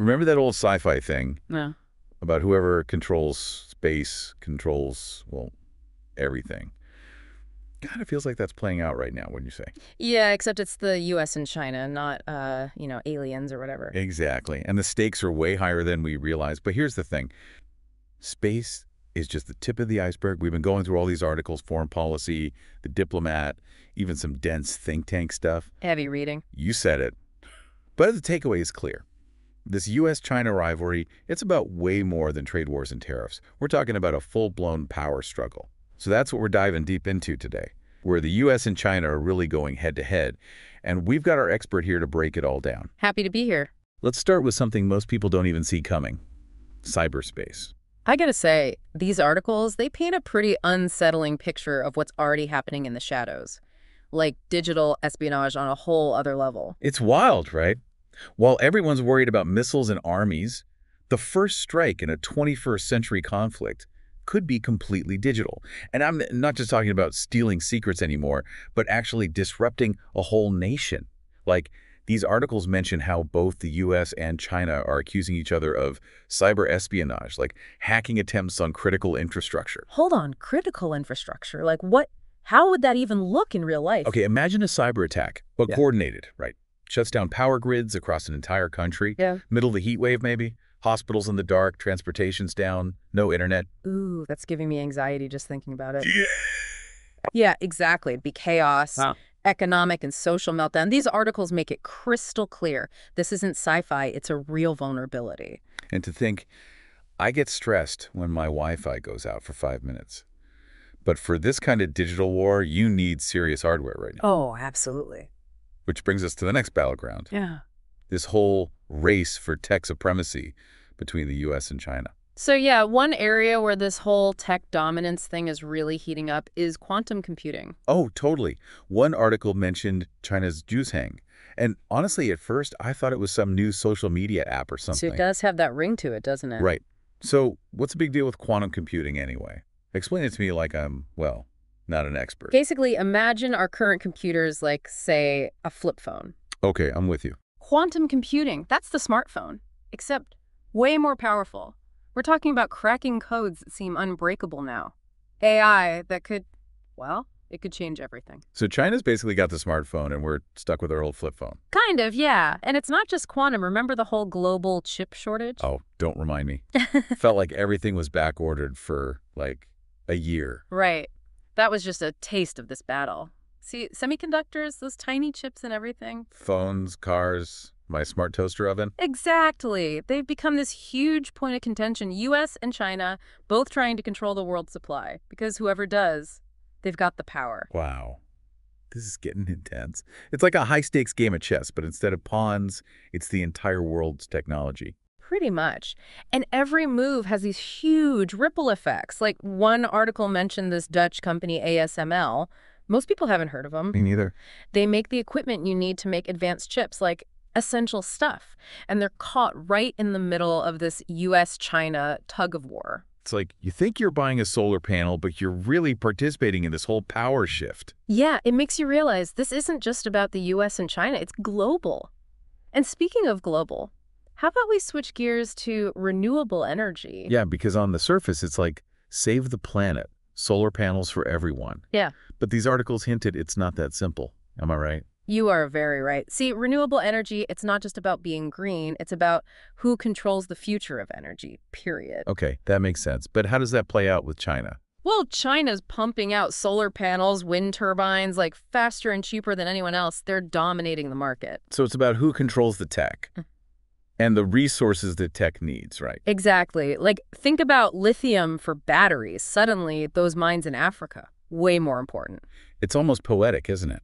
Remember that old sci-fi thing Yeah. about whoever controls space controls, well, everything? Kind of feels like that's playing out right now, wouldn't you say? Yeah, except it's the U.S. and China, not, aliens or whatever. Exactly. And the stakes are way higher than we realize. But here's the thing. Space is just the tip of the iceberg. We've been going through all these articles, foreign policy, the diplomat, even some dense think tank stuff. Heavy reading. You said it. But the takeaway is clear. This U.S.-China rivalry, it's about way more than trade wars and tariffs. We're talking about a full-blown power struggle. So that's what we're diving deep into today, where the U.S. and China are really going head-to-head. And we've got our expert here to break it all down. Happy to be here. Let's start with something most people don't even see coming. Cyberspace. I gotta say, these articles, they paint a pretty unsettling picture of what's already happening in the shadows. Like digital espionage on a whole other level. It's wild, right? While everyone's worried about missiles and armies, the first strike in a 21st century conflict could be completely digital. And I'm not just talking about stealing secrets anymore, but actually disrupting a whole nation. Like, these articles mention how both the U.S. and China are accusing each other of cyber espionage, like hacking attempts on critical infrastructure. Hold on, critical infrastructure? Like what? How would that even look in real life? Okay, imagine a cyber attack, but coordinated, right? Shuts down power grids across an entire country. Yeah. Middle of the heat wave, maybe. Hospitals in the dark, transportation's down, no internet. Ooh, that's giving me anxiety just thinking about it. Yeah. Yeah, exactly. It'd be chaos. Wow. Economic and social meltdown. These articles make it crystal clear. This isn't sci-fi, it's a real vulnerability. And to think, I get stressed when my Wi-Fi goes out for 5 minutes. But for this kind of digital war, you need serious hardware right now. Oh, absolutely. Which brings us to the next battleground. Yeah. This whole race for tech supremacy between the U.S. and China. So yeah, one area where this whole tech dominance thing is really heating up is quantum computing. Oh, totally. One article mentioned China's Jusheng. And honestly, at first, I thought it was some new social media app or something. So it does have that ring to it, doesn't it? Right. So what's the big deal with quantum computing anyway? Explain it to me like I'm, well, not an expert. Basically, imagine our current computers like, say, a flip phone. Okay, I'm with you. Quantum computing, that's the smartphone, except way more powerful. We're talking about cracking codes that seem unbreakable now. AI that could, well, it could change everything. So China's basically got the smartphone and we're stuck with our old flip phone. Kind of, yeah. And it's not just quantum. Remember the whole global chip shortage? Oh, don't remind me. Felt like everything was back-ordered for, like, a year. Right. That was just a taste of this battle. See, semiconductors, those tiny chips and everything. Phones, cars, my smart toaster oven. Exactly. They've become this huge point of contention. U.S. and China both trying to control the world's supply. Because whoever does, they've got the power. Wow. This is getting intense. It's like a high-stakes game of chess, but instead of pawns, it's the entire world's technology. Pretty much. And every move has these huge ripple effects. Like one article mentioned this Dutch company, ASML. Most people haven't heard of them. Me neither. They make the equipment you need to make advanced chips, like essential stuff. And they're caught right in the middle of this U.S.-China tug of war. It's like you think you're buying a solar panel, but you're really participating in this whole power shift. Yeah, it makes you realize this isn't just about the U.S. and China. It's global. And speaking of global, how about we switch gears to renewable energy? Yeah, because on the surface, it's like, save the planet, solar panels for everyone. Yeah. But these articles hinted it's not that simple. Am I right? You are very right. See, renewable energy, it's not just about being green. It's about who controls the future of energy, period. Okay, that makes sense. But how does that play out with China? Well, China's pumping out solar panels, wind turbines, like faster and cheaper than anyone else. They're dominating the market. So it's about who controls the tech and the resources that tech needs, right? Exactly. Like, think about lithium for batteries. Suddenly, those mines in Africa, way more important. It's almost poetic, isn't it?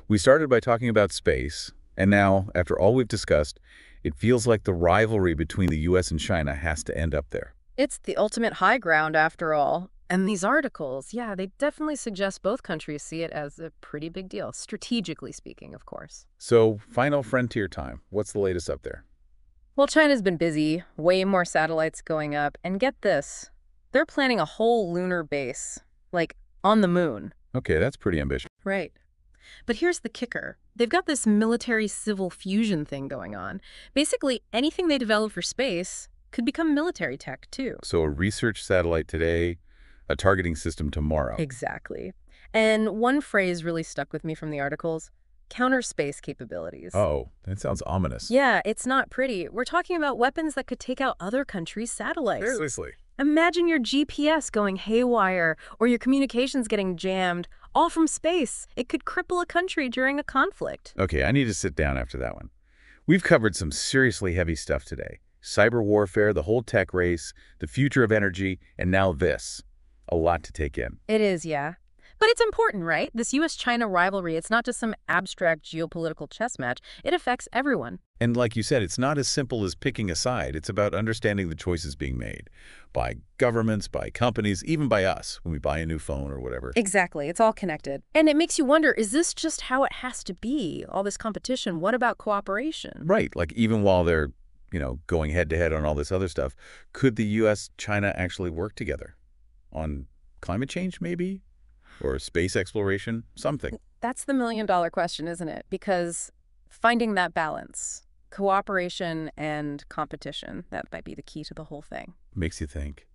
We started by talking about space, and now, after all we've discussed, it feels like the rivalry between the U.S. and China has to end up there. It's the ultimate high ground, after all. And these articles, yeah, they definitely suggest both countries see it as a pretty big deal, strategically speaking, of course. So, final frontier time. What's the latest up there? Well, China's been busy, way more satellites going up, and get this, they're planning a whole lunar base, like on the moon. Okay, that's pretty ambitious. Right. But here's the kicker. They've got this military-civil fusion thing going on. Basically, anything they develop for space could become military tech, too. So a research satellite today, a targeting system tomorrow. Exactly. And one phrase really stuck with me from the articles: counter space capabilities. Oh, that sounds ominous. Yeah, it's not pretty. We're talking about weapons that could take out other countries' satellites. Seriously. Imagine your GPS going haywire or your communications getting jammed, all from space. It could cripple a country during a conflict. Okay, I need to sit down after that one. We've covered some seriously heavy stuff today. Cyber warfare, the whole tech race, the future of energy, and now this. A lot to take in. It is, yeah. But it's important, right? This U.S.-China rivalry, it's not just some abstract geopolitical chess match. It affects everyone. And like you said, it's not as simple as picking a side. It's about understanding the choices being made by governments, by companies, even by us when we buy a new phone or whatever. Exactly. It's all connected. And it makes you wonder, is this just how it has to be? All this competition, what about cooperation? Right. Like even while they're, going head-to-head on all this other stuff, could the U.S., China actually work together on climate change maybe? Or space exploration? Something. That's the million-dollar question, isn't it? Because finding that balance, cooperation and competition, that might be the key to the whole thing. Makes you think.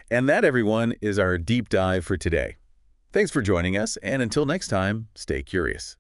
And that, everyone, is our deep dive for today. Thanks for joining us, and until next time, stay curious.